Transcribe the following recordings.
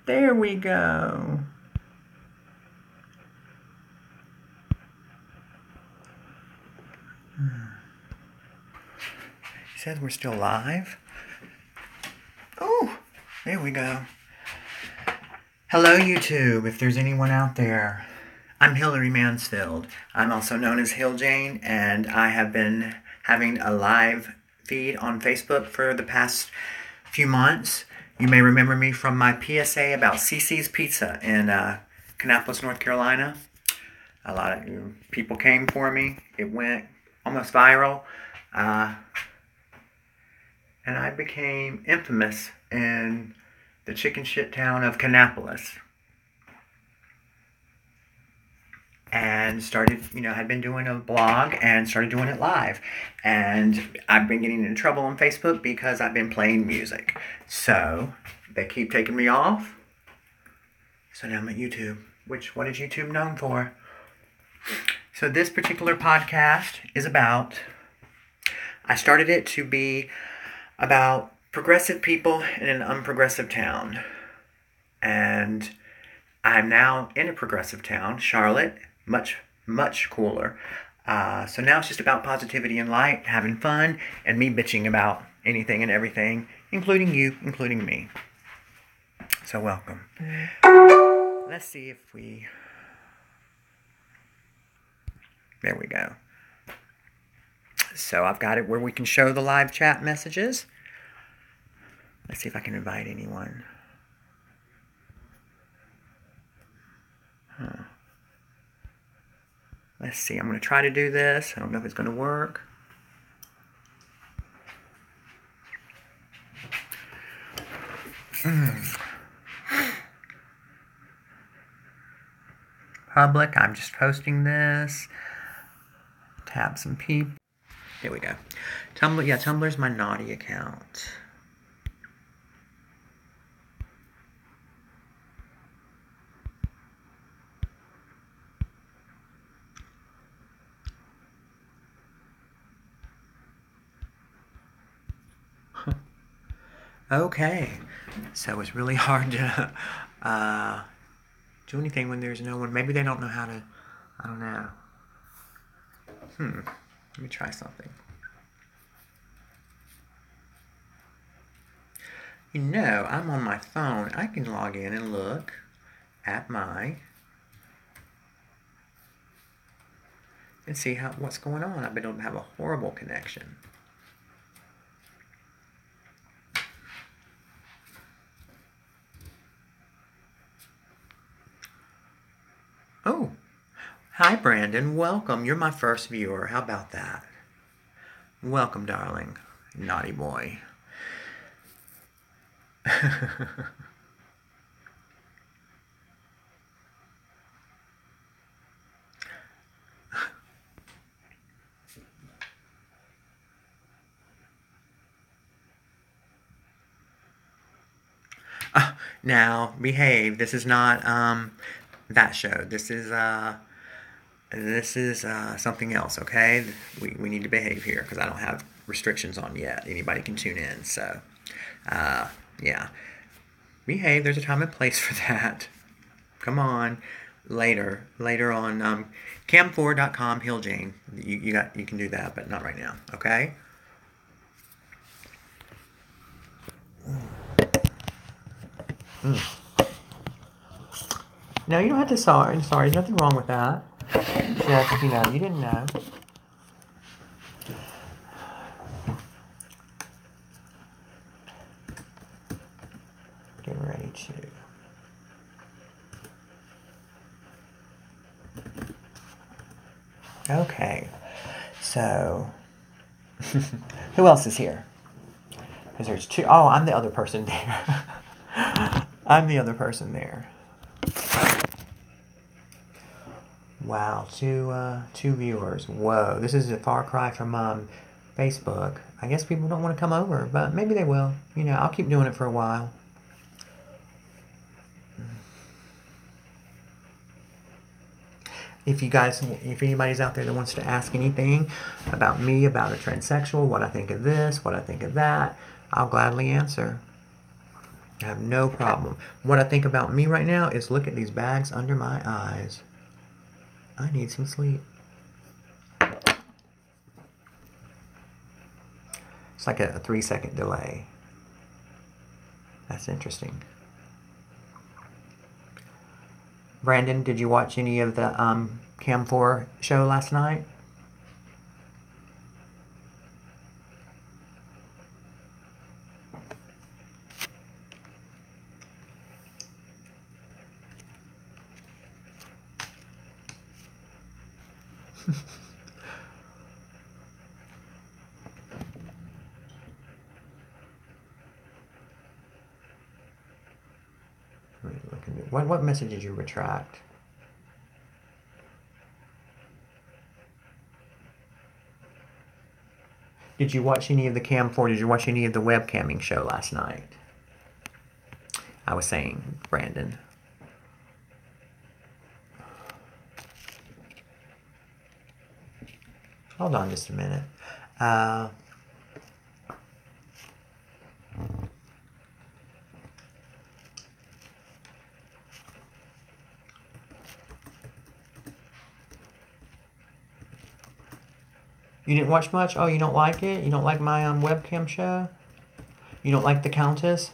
There we go. He says we're still live. Oh, there we go. Hello, YouTube, if there's anyone out there. I'm Hilljayne Mansfield. I'm also known as Hilljayne, and I have been having a live feed on Facebook for the past few months. You may remember me from my PSA about CC's Pizza in Kannapolis, North Carolina. A lot of people came for me. It went almost viral. And I became infamous in the chicken shit town of Kannapolis. And started, had been doing a blog and started doing it live. And I've been getting in trouble on Facebook because I've been playing music. So they keep taking me off. So now I'm at YouTube. What is YouTube known for? So this particular podcast is about, I started it to be about progressive people in an unprogressive town. And I'm now in a progressive town, Charlotte. Much, much cooler. So now it's just about positivity and light, having fun, and me bitching about anything and everything, including you, including me. So welcome. Let's see if we... There we go. So I've got it where we can show the live chat messages. Let's see if I can invite anyone. Let's see, I'm going to try to do this. I don't know if it's going to work. Public, I'm just posting this. Tap some people. Here we go. Tumblr, yeah, Tumblr's my naughty account. Okay, so it's really hard to do anything when there's no one. Maybe they don't know how to, I don't know. Let me try something. I'm on my phone. I can log in and look at and see what's going on. I don't have a horrible connection. Oh, hi Brandon, welcome. You're my first viewer. How about that? Welcome, darling. Naughty boy. Now, behave. This is not that show. This is something else, okay? We need to behave here because I don't have restrictions on yet. Anybody can tune in, so yeah. Behave. There's a time and place for that. Come on. Later on cam4.com Hilljayne. You can do that, but not right now, okay? No, you don't have to sorry. There's nothing wrong with that. Just, you didn't know. Getting ready to. Okay. So, who else is here? Because there's two. Oh, I'm the other person there. I'm the other person there. Wow, two viewers. Whoa, this is a far cry from Facebook. I guess people don't want to come over, but maybe they will. You know, I'll keep doing it for a while. If anybody's out there that wants to ask anything about me, about a transsexual, what I think of this, what I think of that, I'll gladly answer. I have no problem. What I think about me right now is look at these bags under my eyes. I need some sleep. It's like a 3-second delay. That's interesting. Brandon, did you watch any of the Cam 4 show last night? What message did you retract? Did you watch any of the Cam 4? Did you watch any of the webcamming show last night? I was saying, Brandon. Hold on just a minute. You didn't watch much? Oh, you don't like it? You don't like my webcam show? You don't like the Countess?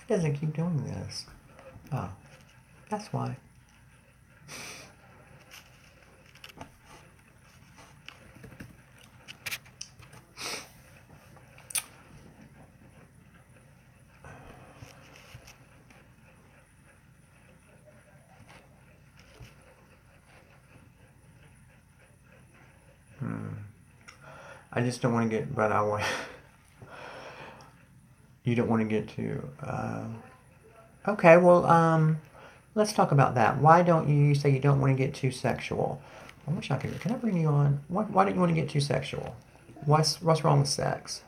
Why does it keep doing this? Oh, that's why. I just don't want to get, but I want, you don't want to get to, okay, well, let's talk about that. Why don't you say you don't want to get too sexual? I wish I could, can I bring you on? Why don't you want to get too sexual? What's wrong with sex?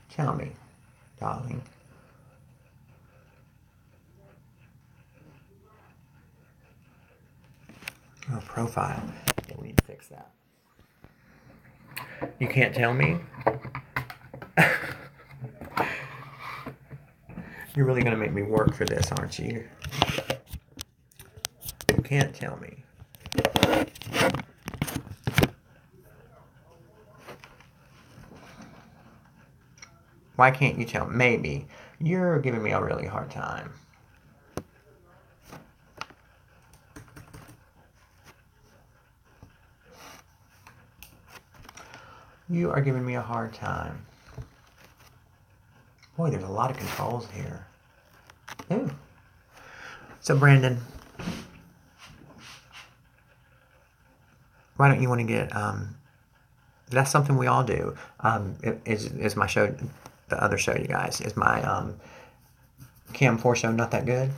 Tell me, darling. Oh, profile. Yeah, we need to fix that. You can't tell me? You're really going to make me work for this, aren't you? You can't tell me. Why can't you tell me? Maybe. You're giving me a really hard time. You are giving me a hard time. Boy, there's a lot of controls here. Ooh. So, Brandon, why don't you want to get, that's something we all do. Is my show, the other show, you guys, is my Cam 4 show not that good?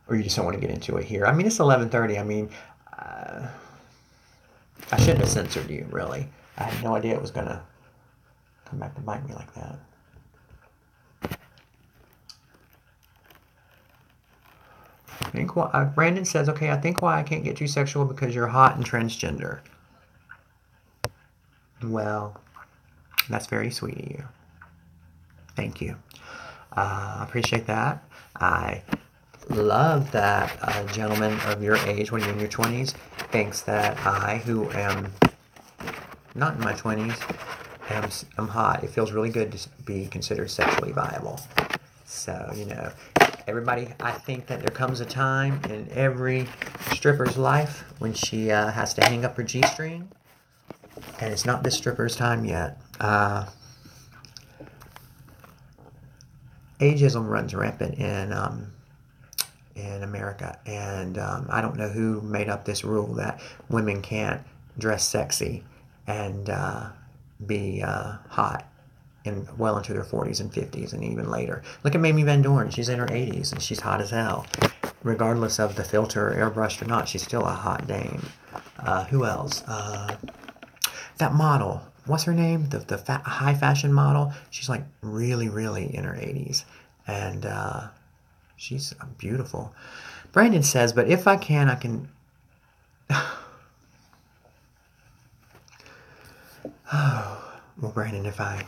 Or you just don't want to get into it here? I mean, it's 11:30. I mean, I shouldn't have censored you, really. I had no idea it was going to come back to bite me like that. I think Brandon says, okay, I think why I can't get too sexual because you're hot and transgender. Well, that's very sweet of you. Thank you. I appreciate that. I love that a gentleman of your age, when you're in your 20s, thinks that I, who am not in my 20s, I'm hot. It feels really good to be considered sexually viable. So, you know, everybody, I think that there comes a time in every stripper's life when she has to hang up her G-string. And it's not this stripper's time yet. Ageism runs rampant in America. And I don't know who made up this rule that women can't dress sexy and be hot well into their 40s and 50s and even later. Look at Mamie Van Doren. She's in her 80s and she's hot as hell. Regardless of the filter, airbrushed or not, she's still a hot dame. Who else? That model. What's her name? The high fashion model. She's like really, really in her 80s. And she's beautiful. Brandon says, but if I can, I can... Oh... Well, Brandon, if I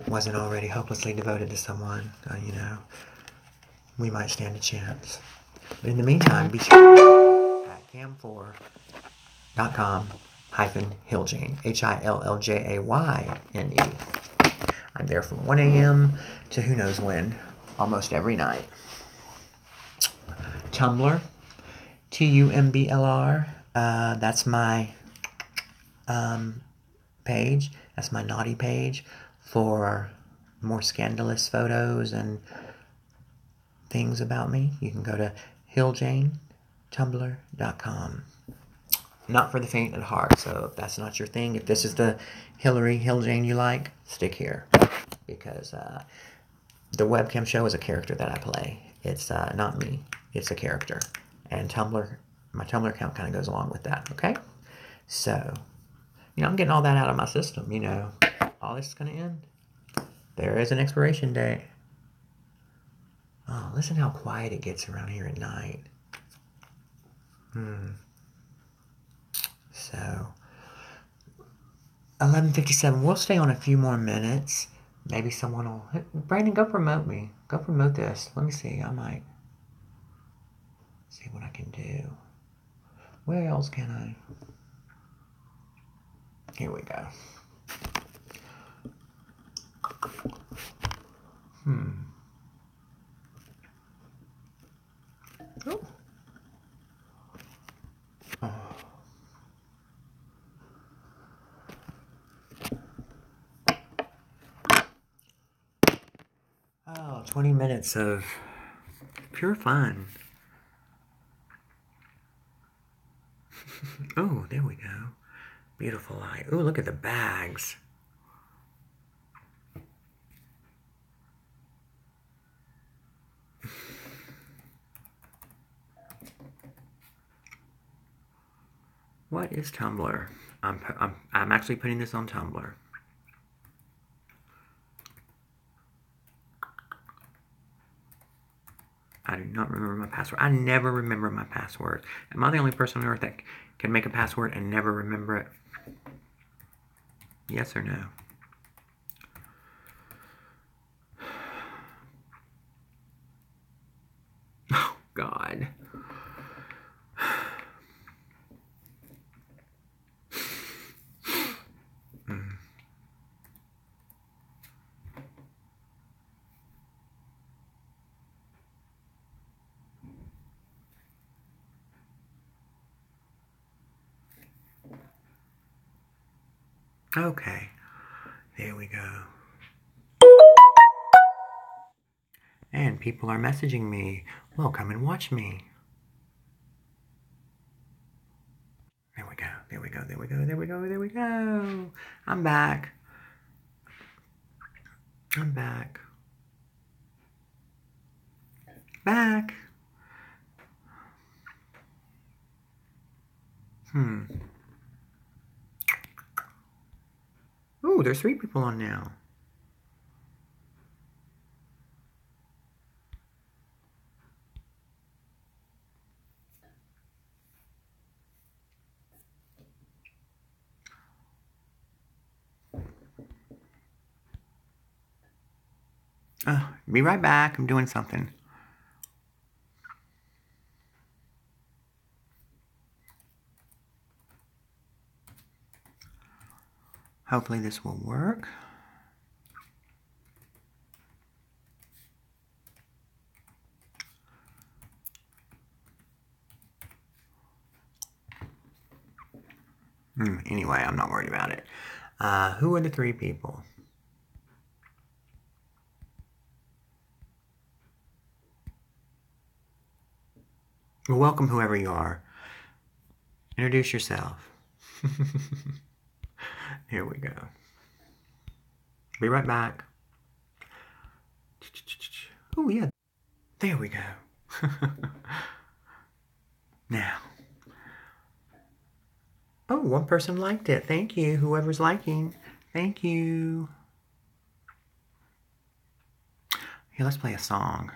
wasn't already hopelessly devoted to someone, you know, we might stand a chance. But in the meantime, be sure at cam4.com/Hilljayne, Hilljayne. I'm there from 1 a.m. to who knows when, almost every night. Tumblr, TUMBLR, that's my page. That's my naughty page for more scandalous photos and things about me. You can go to HilljayneTumblr.com. Not for the faint at heart, so if that's not your thing, if this is the Hilljayne you like, stick here. Because the webcam show is a character that I play. It's not me. It's a character. And Tumblr, my Tumblr account kind of goes along with that, okay? So... You know, I'm getting all that out of my system, you know. All this is going to end. There is an expiration date. Oh, listen how quiet it gets around here at night. So, 11:57. We'll stay on a few more minutes. Maybe someone will... Brandon, go promote me. Go promote this. Let me see. I might see what I can do. Where else can I... Here we go. Oh. Oh, 20 minutes of pure fun. Oh, there we go. Beautiful light. Oh, look at the bags. What is Tumblr? I'm actually putting this on Tumblr. I do not remember my password. I never remember my password. Am I the only person on earth that can make a password and never remember it? Yes or no? Oh, God. Okay, there we go. And people are messaging me. Well, come and watch me. There we go, there we go, there we go, there we go, there we go. I'm back. I'm back. Back. Ooh, there's 3 people on now. Oh, be right back. I'm doing something. Hopefully this will work. Anyway, I'm not worried about it. Who are the three people? Well, welcome whoever you are. Introduce yourself. Here we go. Be right back. Oh, yeah. There we go. Now. Oh, one person liked it. Thank you. Whoever's liking. Thank you. Here, let's play a song.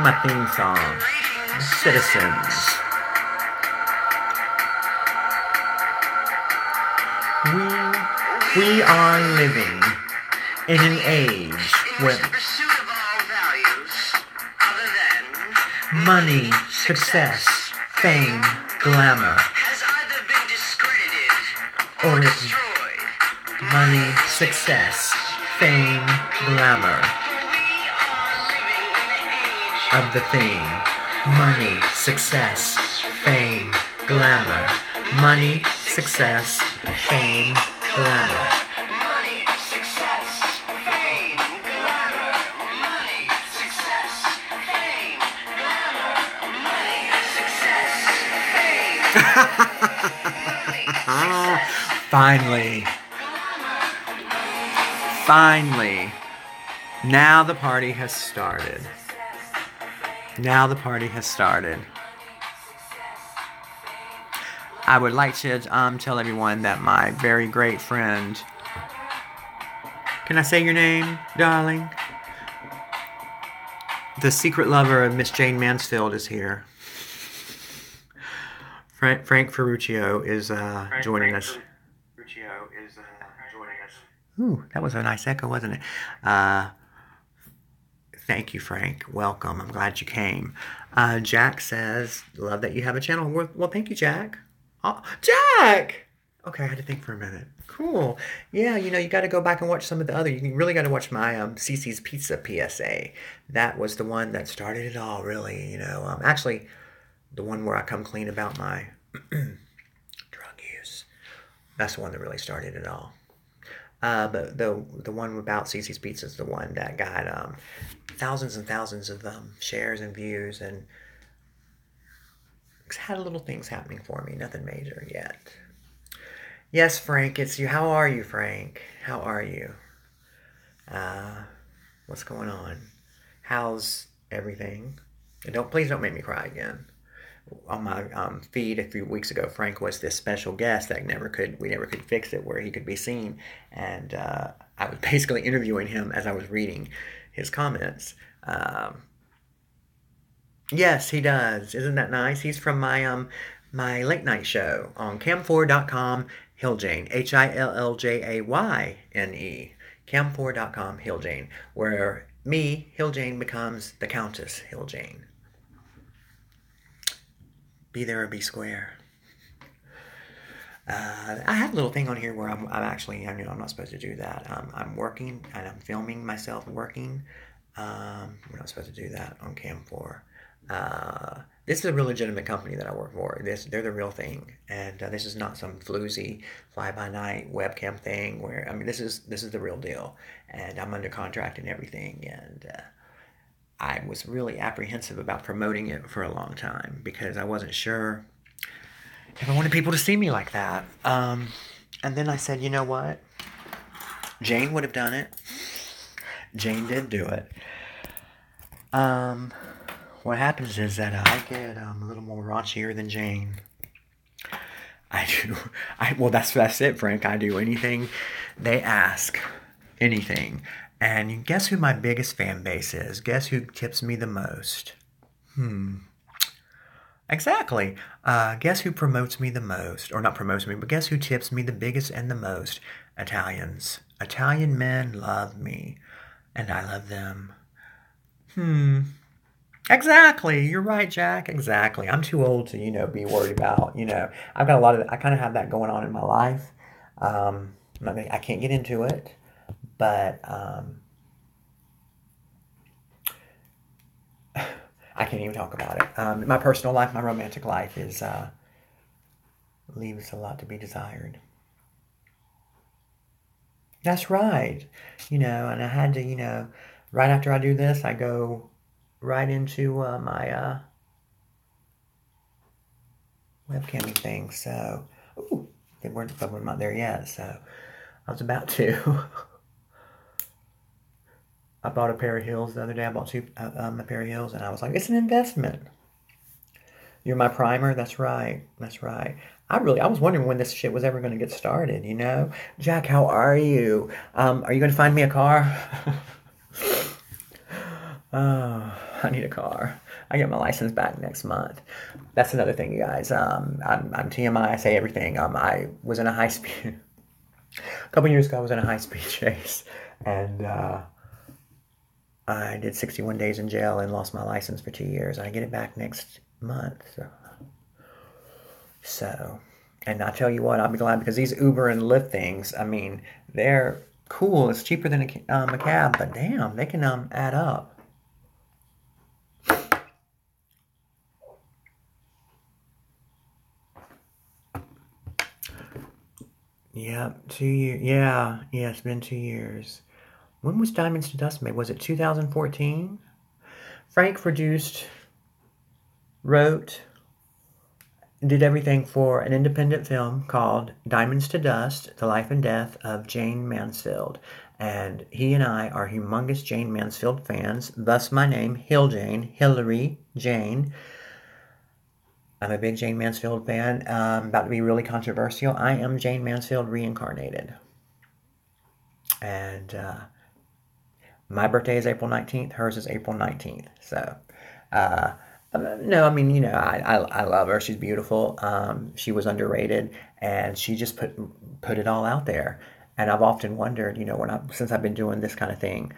My theme song, Citizens. We are living in an age when money, success, fame, glamour has either been discredited or destroyed. Money, success, fame, glamour of the thing. Money, success, fame, glamour. Money, success, fame, glamour. Money, success, fame, glamour. Money, success, fame, glamour. Money, success, fame, glamour. Finally. Now the party has started. I would like to tell everyone that my very great friend, can I say your name, darling? The secret lover of Miss Jane Mansfield is here. Frank Ferruccio is joining us. Ooh, that was a nice echo, wasn't it? Thank you, Frank. Welcome. I'm glad you came. Jack says, love that you have a channel. Well, thank you, Jack. Oh, Jack! Okay, I had to think for a minute. Cool. Yeah, you got to go back and watch some of the other. You really got to watch my Cece's Pizza PSA. That was the one that started it all, really. Actually, the one where I come clean about my drug use. That's the one that really started it all. But the one about Cece's Pizza is the one that got thousands and thousands of shares and views, and it's had little things happening for me. Nothing major yet. Yes, Frank, it's you. How are you, Frank? How are you? What's going on? How's everything? And please don't make me cry again. On my feed a few weeks ago, Frank was this special guest that we never could fix it where he could be seen, and I was basically interviewing him as I was reading his comments. Yes, he does. Isn't that nice? He's from my my late night show on cam4.com. Hilljayne, Hilljayne, cam4.com. Hilljayne, where me, Hilljayne, becomes the Countess Hilljayne. Be there or be square. I had a little thing on here where I'm actually, I'm not supposed to do that. I'm working and I'm filming myself working. We're not supposed to do that on Cam4. This is a real legitimate company that I work for. They're the real thing, and this is not some floozy fly-by-night webcam thing. This is the real deal, and I'm under contract and everything, and I was really apprehensive about promoting it for a long time because I wasn't sure if I wanted people to see me like that. And then I said, you know what? Jane would have done it. Jane did do it. What happens is that I get a little more raunchier than Jane. I do. Well, that's it, Frank. I do anything they ask. Anything. And guess who my biggest fan base is? Guess who tips me the most? Exactly. Guess who promotes me the most? Or not promotes me, but guess who tips me the biggest and the most? Italians. Italian men love me. And I love them. Exactly. You're right, Jack. Exactly. I'm too old to, be worried about, I've got a lot of, I kind of have that going on in my life. I can't get into it, but I can't even talk about it. My personal life, my romantic life leaves a lot to be desired. That's right. And I had to, right after I do this, I go right into my webcamming thing. So, ooh, we're not there yet. So, I was about to. I bought a pair of heels the other day. I bought a pair of heels, and I was like, it's an investment. You're my primer. That's right. That's right. I was wondering when this shit was ever going to get started. Jack, how are you? Are you going to find me a car? Oh, I need a car. I get my license back next month. That's another thing, you guys. I'm TMI. I say everything. I was in a high speed. A couple years ago, I was in a high speed chase, and I did 61 days in jail and lost my license for 2 years. I get it back next month. So, and I tell you what, I'll be glad because these Uber and Lyft things, I mean, they're cool. It's cheaper than a cab, but damn, they can add up. Yeah, 2 years. Yeah, it's been 2 years. When was Diamonds to Dust made? Was it 2014? Frank produced, wrote, did everything for an independent film called Diamonds to Dust, The Life and Death of Jane Mansfield. And he and I are humongous Jane Mansfield fans, thus my name, Hillary Jane. I'm a big Jane Mansfield fan. About to be really controversial. I am Jane Mansfield reincarnated. And my birthday is April 19th. Hers is April 19th. So, no, I mean, I love her. She's beautiful. She was underrated, and she just put it all out there. And I've often wondered, since I've been doing this kind of thing,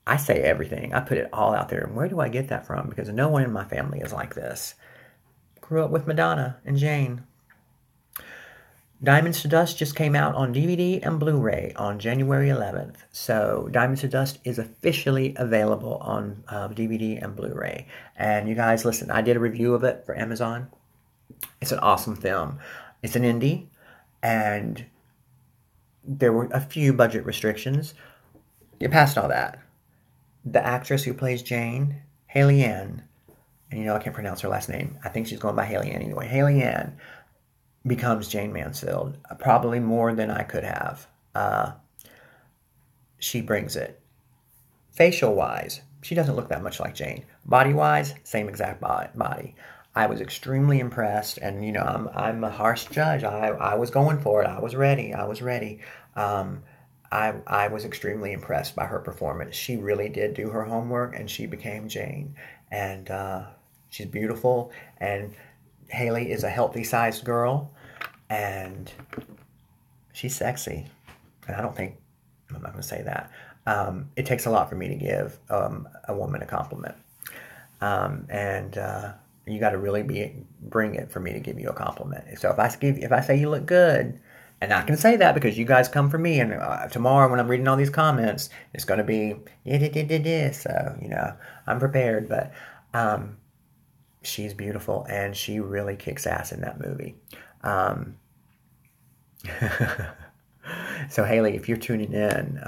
I say everything. I put it all out there. And where do I get that from? Because no one in my family is like this. Grew up with Madonna and Jane. Diamonds to Dust just came out on DVD and Blu-ray on January 11th. So Diamonds to Dust is officially available on DVD and Blu-ray. And you guys, listen, I did a review of it for Amazon. It's an awesome film. It's an indie, and there were a few budget restrictions. Get past all that. The actress who plays Jane, Hilljayne, and I can't pronounce her last name. I think she's going by Hilljayne anyway. Hilljayne becomes Jane Mansfield, probably more than I could have. She brings it. Facial-wise, she doesn't look that much like Jane. Body-wise, same exact body. I was extremely impressed, and I'm a harsh judge. I was going for it. I was ready. I was extremely impressed by her performance. She really did do her homework, and she became Jane. And she's beautiful, and Haley is a healthy-sized girl, and she's sexy. And I'm not going to say that. It takes a lot for me to give a woman a compliment. And you got to really bring it for me to give you a compliment. So if I say you look good, and I can say that because you guys come for me, and tomorrow when I'm reading all these comments, it's going to be, so, I'm prepared, but she's beautiful, and she really kicks ass in that movie. So Haley, if you're tuning in,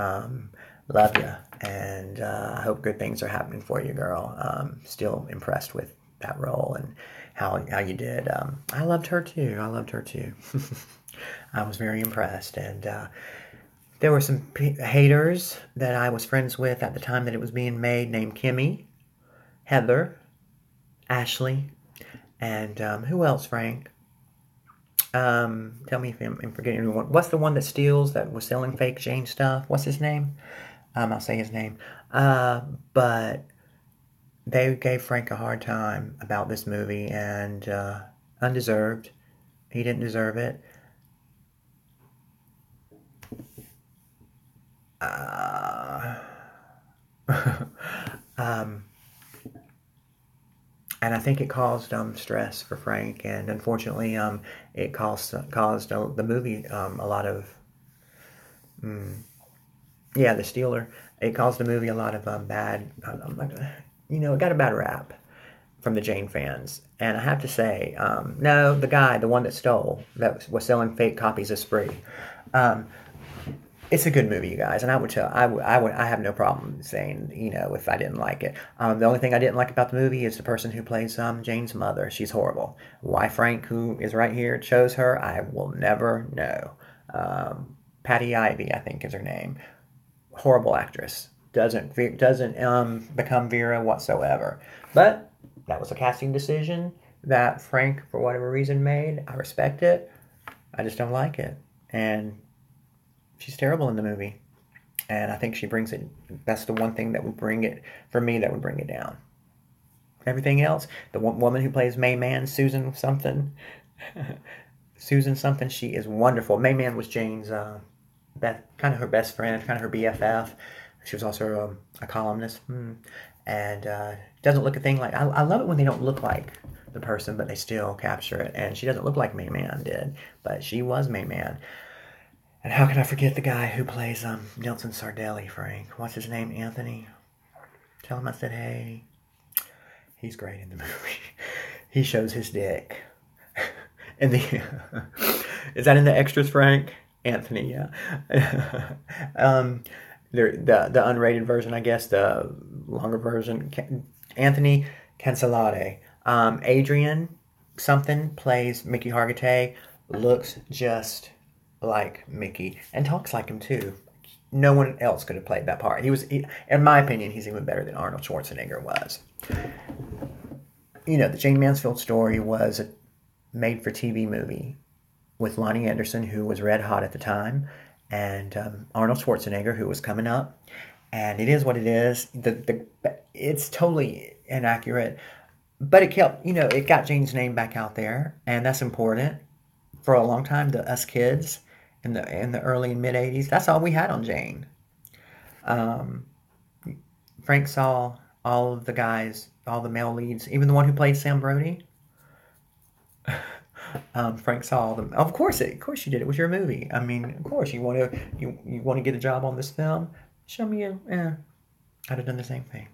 love you, and I hope good things are happening for you, girl. Still impressed with that role and how you did. I loved her too. I was very impressed, and there were some haters that I was friends with at the time that it was being made, named Kimmy, Heather, Ashley, and who else, Frank? Tell me if I'm forgetting anyone. What's the one that was selling fake Jane stuff? What's his name? I'll say his name. But they gave Frank a hard time about this movie, and undeserved. He didn't deserve it. And I think it caused stress for Frank, and unfortunately, it caused the movie a lot of yeah, the Steeler. It caused the movie a lot of bad. I'm not gonna, it got a bad rap from the Jane fans, and I have to say, no, the one that stole, that was selling fake copies of Spree. Um, it's a good movie, you guys, and I have no problem saying, if I didn't like it. The only thing I didn't like about the movie is the person who plays Jane's mother. She's horrible. Why Frank, who is right here, chose her, I will never know. Patty Ivy, I think, is her name. Horrible actress. Doesn't become Vera whatsoever. But that was a casting decision that Frank, for whatever reason, made. I respect it. I just don't like it, and she's terrible in the movie. And I think she brings it. That's the one thing that would bring it, for me, that would bring it down. Everything else, the woman who plays Mayman, Susan something, Susan something, she is wonderful. Mayman was Jane's kind of her best friend, kind of her BFF. She was also a columnist, and doesn't look a thing like. I love it when they don't look like the person, but they still capture it. And she doesn't look like Mayman did, but she was Mayman. And how can I forget the guy who plays Nelson Sardelli, Frank? What's his name? Anthony? Tell him I said hey. He's great in the movie. He shows his dick. In the is that in the extras, Frank? Anthony, yeah. The unrated version, I guess, the longer version. Anthony Cancelade. Adrian something plays Mickey Hargitay. Looks just like Mickey and talks like him too. No one else could have played that part. In my opinion, he's even better than Arnold Schwarzenegger was. The Jane Mansfield story was a made-for-TV movie with Lonnie Anderson, who was red hot at the time, and Arnold Schwarzenegger, who was coming up. And it is what it is. It's totally inaccurate, but it kept, it got Jane's name back out there, and that's important. For a long time, us kids in the early and mid '80s, that's all we had on Jane. Frank saw all of the guys, all the male leads, even the one who played Sam Brody. Frank saw them. Of course you did. It was your movie. I mean, of course you want to get a job on this film. Show me I'd have done the same thing.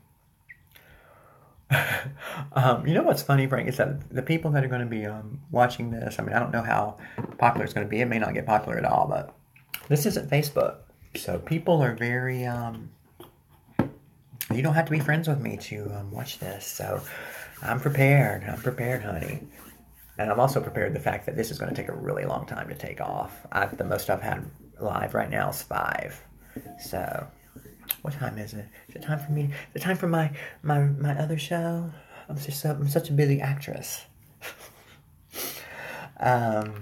What's funny, Frank, is that the people that are going to be watching this, I mean, I don't know how popular it's going to be. It may not get popular at all, but this isn't Facebook. So people are very, you don't have to be friends with me to watch this. So I'm prepared. I'm prepared, honey. And I'm also prepared the fact that this is going to take a really long time to take off. The most I've had live right now is 5. So... what time is it? Is it time for me? Is it time for my other show? I'm such a busy actress. Oh,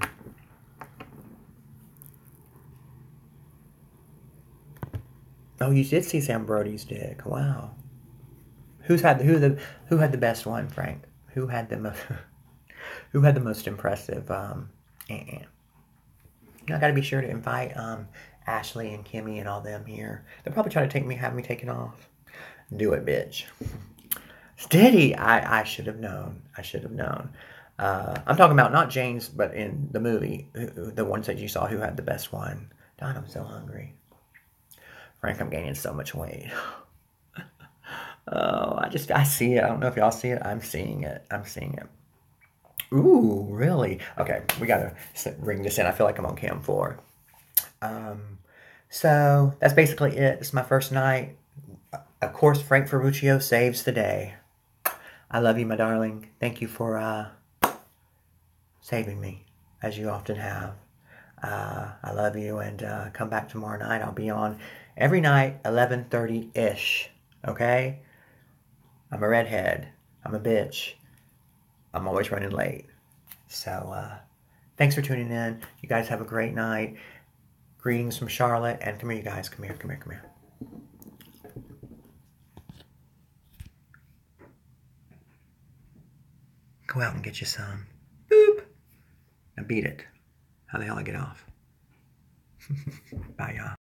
you did see Sam Brody's dick. Wow. Who had the best one, Frank? Who had the most impressive? I got to be sure to invite Ashley and Kimmy and all them here. They'll probably try to have me taken off. Do it, bitch. Steady. I should have known. I'm talking about not Jane's, but in the movie, the ones that you saw who had the best one. God, I'm so hungry. Frank, I'm gaining so much weight. Oh, I see it. I don't know if y'all see it. I'm seeing it. Ooh, really? Okay, we gotta bring this in. I feel like I'm on cam 4. So that's basically it. It's my first night. Of course, Frank Ferruccio saves the day. I love you, my darling. Thank you for saving me, as you often have. I love you, and come back tomorrow night. I'll be on every night, 11:30-ish. Okay? I'm a redhead. I'm a bitch. I'm always running late. So, thanks for tuning in. You guys have a great night. Greetings from Charlotte. And come here, you guys. Come here. Go out and get you some. Boop. Now beat it. How the hell I get off? Bye, y'all.